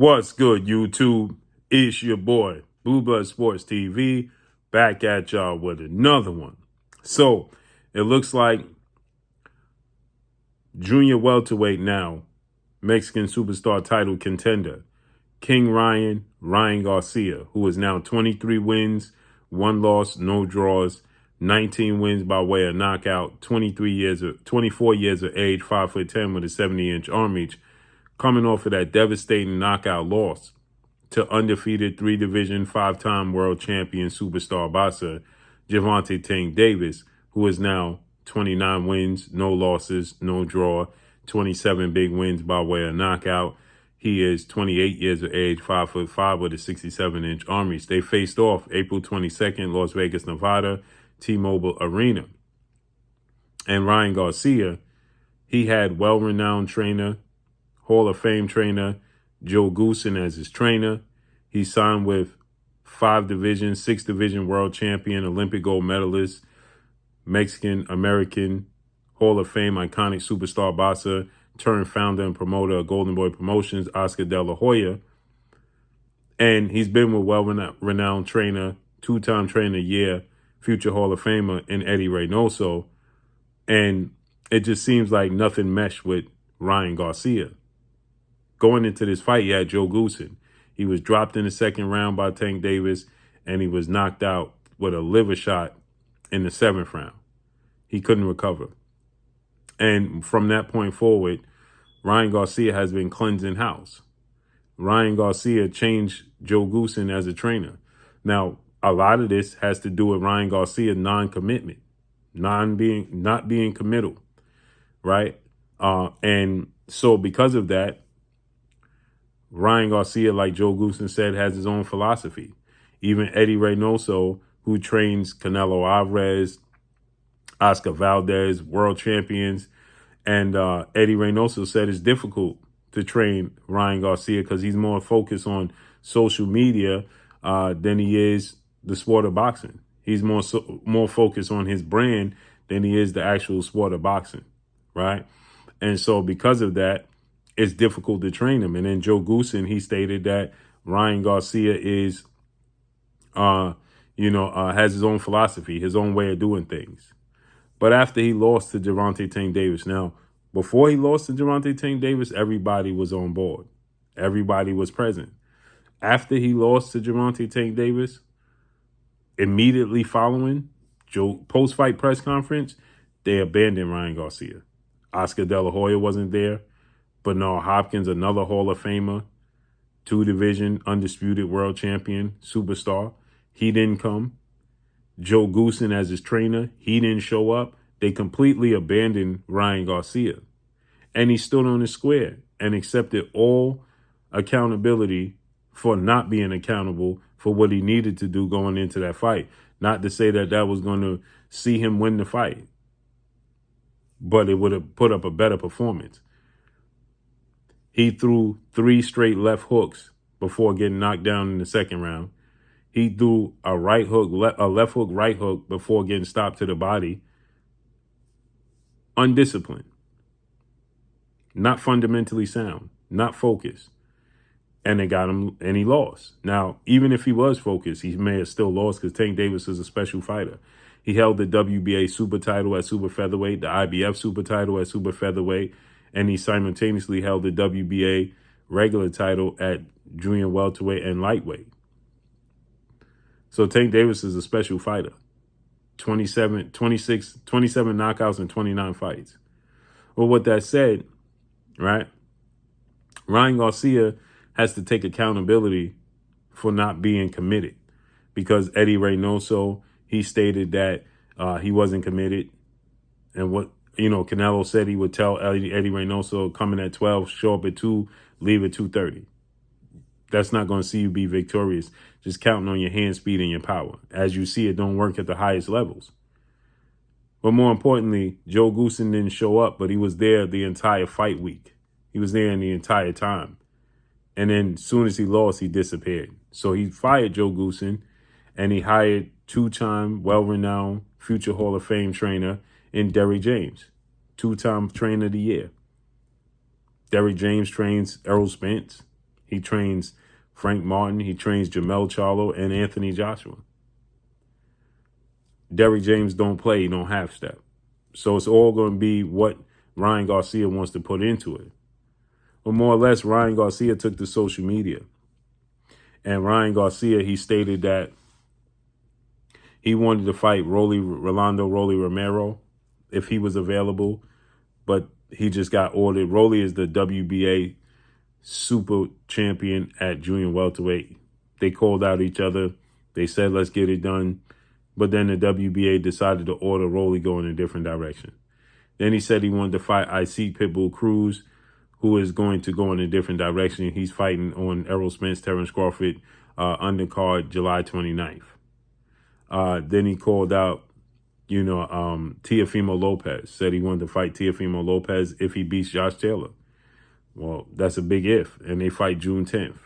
What's good, YouTube? It's your boy, Blue Blood Sports TV, back at y'all with another one. So, it looks like junior welterweight now, Mexican superstar title contender, King Ryan Garcia, who is now 23 wins, 1 loss, no draws, 19 wins by way of knockout, 24 years of age, 5'10" with a 70-inch arm reach, coming off of that devastating knockout loss to undefeated 3-division, 5-time world champion superstar boxer Gervonta Tank Davis, who is now 29 wins, no losses, no draw, 27 big wins by way of knockout. He is 28 years of age, 5'5" with a 67-inch arm reach. They faced off April 22nd, Las Vegas, Nevada, T-Mobile Arena. And Ryan Garcia, he had well-renowned trainer, Hall of Fame trainer, Joe Goosen as his trainer. He signed with 5-division, 6-division world champion, Olympic gold medalist, Mexican-American, Hall of Fame iconic superstar boxer, turned founder and promoter of Golden Boy Promotions, Oscar De La Hoya. And he's been with well-renowned trainer, 2-time trainer of the year, future Hall of Famer, in Eddie Reynoso. And it just seems like nothing meshed with Ryan Garcia. Going into this fight, he had Joe Goosen. He was dropped in the second round by Tank Davis, and he was knocked out with a liver shot in the 7th round. He couldn't recover. And from that point forward, Ryan Garcia has been cleansing house. Ryan Garcia changed Joe Goosen as a trainer. Now, a lot of this has to do with Ryan Garcia's non-commitment, not being committal, right? And so because of that, Ryan Garcia, like Joe Goosen said, has his own philosophy. Even Eddie Reynoso, who trains Canelo Alvarez, Oscar Valdez, world champions, and Eddie Reynoso said it's difficult to train Ryan Garcia because he's more focused on social media than he is the sport of boxing. He's more focused on his brand than he is the actual sport of boxing, right? And so because of that, it's difficult to train him. And then Joe Goosen, he stated that Ryan Garcia is, has his own philosophy, his own way of doing things. But after he lost to Gervonta Tank Davis, now, before he lost to Gervonta Tank Davis, everybody was on board. Everybody was present. After he lost to Gervonta Tank Davis, immediately following Joe post-fight press conference, they abandoned Ryan Garcia. Oscar De La Hoya wasn't there. Bernard Hopkins, another Hall of Famer, 2-division, undisputed world champion, superstar. He didn't come. Joe Goosen as his trainer, he didn't show up. They completely abandoned Ryan Garcia. And he stood on his square and accepted all accountability for not being accountable for what he needed to do going into that fight. Not to say that that was going to see him win the fight, but it would have put up a better performance. He threw 3 straight left hooks before getting knocked down in the 2nd round. He threw a right hook, a left hook, right hook before getting stopped to the body. Undisciplined. Not fundamentally sound. Not focused. And they got him, and he lost. Now, even if he was focused, he may have still lost because Tank Davis is a special fighter. He held the WBA super title at super featherweight, the IBF super title at super featherweight, and he simultaneously held the WBA regular title at junior welterweight and lightweight. So Tank Davis is a special fighter. 27 knockouts and 29 fights. Well, with that said, right, Ryan Garcia has to take accountability for not being committed because Eddie Reynoso, he stated that he wasn't committed. And what, Canelo said he would tell Eddie Reynoso, coming at 12, show up at 2, leave at 2:30. That's not going to see you be victorious. Just counting on your hand speed and your power. As you see, it don't work at the highest levels. But more importantly, Joe Goosen didn't show up, but he was there the entire fight week. He was there in the entire time. And then as soon as he lost, he disappeared. So he fired Joe Goosen, and he hired 2-time, well-renowned, future Hall of Fame trainer in Derrick James, 2-time trainer of the year. Derrick James trains Errol Spence. He trains Frank Martin. He trains Jamel Charlo and Anthony Joshua. Derrick James don't play, he don't half step. So it's all going to be what Ryan Garcia wants to put into it. But more or less, Ryan Garcia took to social media. And Ryan Garcia, he stated that he wanted to fight Rolando Romero if he was available, but he just got ordered. Rolly is the WBA super champion at junior welterweight. They called out each other. They said, let's get it done. But then the WBA decided to order Rolly go in a different direction. Then he said he wanted to fight IC Pitbull Cruz, who is going to go in a different direction. He's fighting on Errol Spence, Terrence Crawford, undercard July 29th. Then he called out, Teofimo Lopez, said he wanted to fight Teofimo Lopez if he beats Josh Taylor. Well, that's a big if, and they fight June 10th.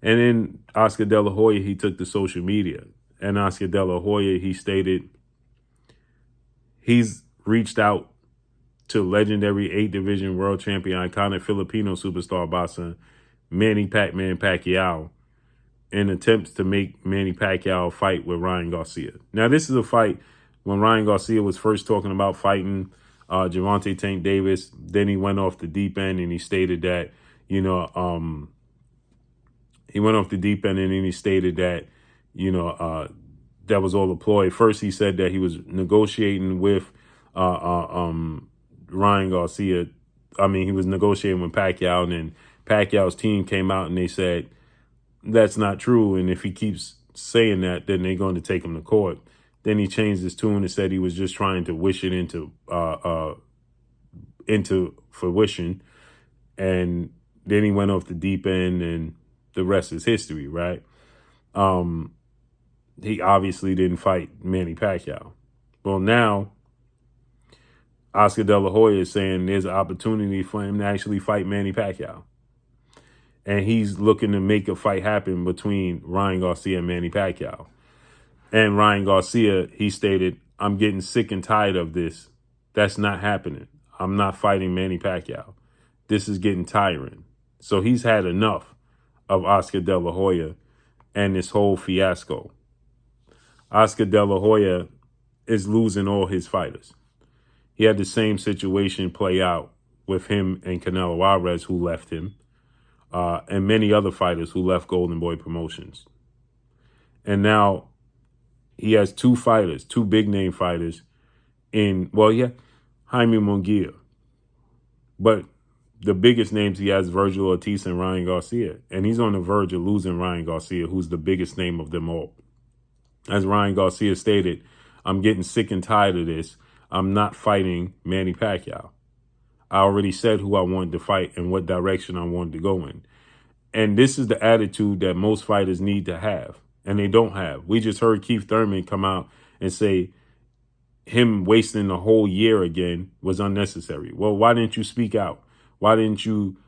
And then Oscar De La Hoya, he took to social media. And Oscar De La Hoya, he stated he's reached out to legendary 8-division world champion, iconic Filipino superstar boxer Manny Pac-Man Pacquiao in attempts to make Manny Pacquiao fight with Ryan Garcia. Now, this is a fight when Ryan Garcia was first talking about fighting Gervonta Tank Davis. Then he went off the deep end and he stated that, he went off the deep end and then he stated that, that was all a ploy. First, he said that he was negotiating with Ryan Garcia. He was negotiating with Pacquiao, and then Pacquiao's team came out and they said, that's not true. And if he keeps saying that, then they're going to take him to court. Then he changed his tune and said he was just trying to wish it into fruition. And then he went off the deep end and the rest is history, right? He obviously didn't fight Manny Pacquiao. Well, now Oscar De La Hoya is saying there's an opportunity for him to actually fight Manny Pacquiao. And he's looking to make a fight happen between Ryan Garcia and Manny Pacquiao. And Ryan Garcia, he stated, I'm getting sick and tired of this. That's not happening. I'm not fighting Manny Pacquiao. This is getting tiring. So he's had enough of Oscar De La Hoya and this whole fiasco. Oscar De La Hoya is losing all his fighters. He had the same situation play out with him and Canelo Alvarez, who left him. And many other fighters who left Golden Boy Promotions. And now he has two big name fighters Jaime Munguia. But the biggest names he has, Virgil Ortiz and Ryan Garcia. And he's on the verge of losing Ryan Garcia, who's the biggest name of them all. As Ryan Garcia stated, I'm getting sick and tired of this. I'm not fighting Manny Pacquiao. I already said who I wanted to fight and what direction I wanted to go in. And this is the attitude that most fighters need to have, and they don't have. We just heard Keith Thurman come out and say him wasting the whole year again was unnecessary. Well, why didn't you speak out? Why didn't you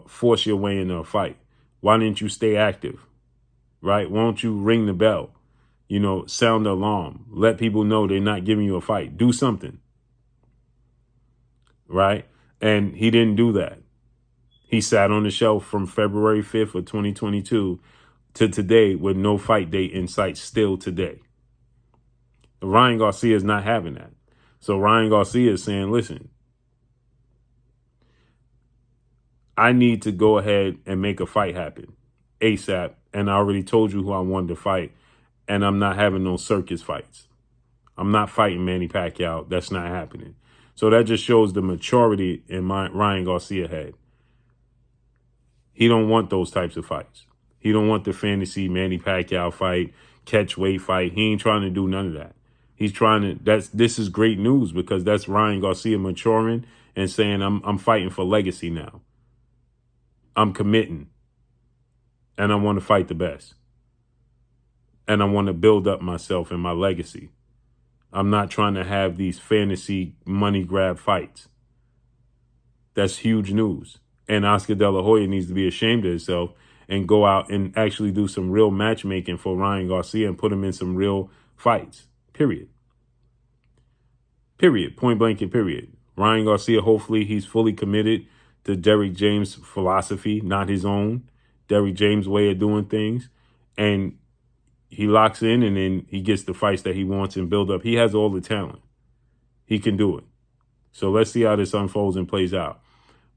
force your way into a fight? Why didn't you stay active? Right? Why don't you ring the bell? Sound the alarm. Let people know they're not giving you a fight. Do something. Right? And he didn't do that. He sat on the shelf from February 5th of 2022 to today with no fight date in sight still today. Ryan Garcia is not having that. So Ryan Garcia is saying, listen, I need to go ahead and make a fight happen ASAP. And I already told you who I wanted to fight. And I'm not having no circus fights. I'm not fighting Manny Pacquiao. That's not happening. So that just shows the maturity in Ryan Garcia head. He don't want those types of fights. He don't want the fantasy Manny Pacquiao fight, catch weight fight. He ain't trying to do none of that. He's trying to, this is great news because that's Ryan Garcia maturing and saying, I'm fighting for legacy now. I'm committing. And I want to fight the best. And I want to build up myself and my legacy. I'm not trying to have these fantasy money grab fights. That's huge news. And Oscar De La Hoya needs to be ashamed of himself and go out and actually do some real matchmaking for Ryan Garcia and put him in some real fights. Period. Point blank and period. Ryan Garcia, hopefully he's fully committed to Derrick James' philosophy, not his own. Derrick James' way of doing things. And he locks in, and then he gets the fights that he wants and build up. He has all the talent. He can do it. So let's see how this unfolds and plays out.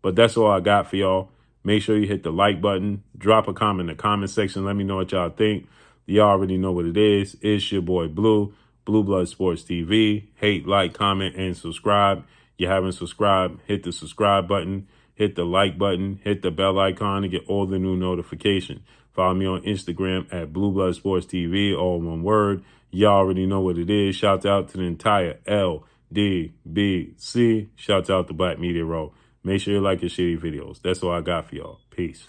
But that's all I got for y'all. Make sure you hit the like button. Drop a comment in the comment section. Let me know what y'all think. Y'all already know what it is. It's your boy Blue, Blue Blood Sports TV. Hate, like, comment, and subscribe. You haven't subscribed, hit the subscribe button. Hit the like button. Hit the bell icon to get all the new notifications. Follow me on Instagram at Blue Blood Sports TV, all one word. Y'all already know what it is. Shout out to the entire LDBC. Shout out to Black Media Row. Make sure you like your shitty videos. That's all I got for y'all. Peace.